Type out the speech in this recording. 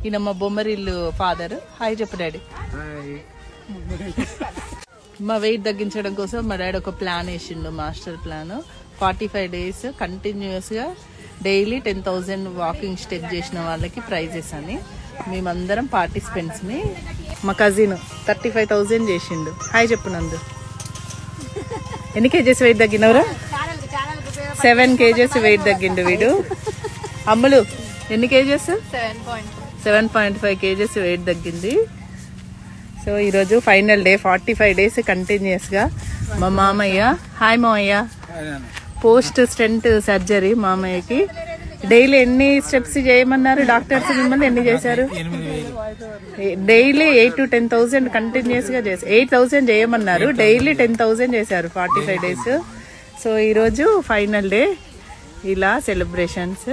ఈయన మా Bommarillu father. Hi చెప్పు డాడీ. మా వెయిట్ తగ్గించడం కోసం మా డాడీ ఒక ప్లాన్ వేసిండు, మాస్టర్ ప్లాన్. 45 days కంటిన్యూస్గా డైలీ 10,000 వాకింగ్ స్టెప్ చేసిన వాళ్ళకి ప్రైజెస్ అని. మేమందరం పార్టిసిపెంట్స్ని. మా కజిన్ 35,000 చేసిండు. హాయ్ చెప్పు నందు. ఎన్ని కేజెస్ వెయిట్ తగ్గినవరా? 7 kgs వెయిట్ తగ్గిండు వీడు. అమ్ములు ఎన్ని కేజెస్? 7.5 kgs వెయిట్ తగ్గింది. సో ఈరోజు ఫైనల్ డే. 45 days కంటిన్యూస్గా. మా మామయ్య, హాయ్ మామయ్య, పోస్ట్ స్టెంట్ సర్జరీ మామయ్యకి. డైలీ ఎన్ని స్టెప్స్ చేయమన్నారు డాక్టర్స్? మిమ్మల్ని ఎన్ని చేశారు? డైలీ 8 to 10,000 కంటిన్యూస్గా చేశారు. 8,000 చేయమన్నారు, డైలీ 10,000 చేశారు 45 days. సో ఈరోజు ఫైనల్ డే. ఇలా సెలబ్రేషన్స్.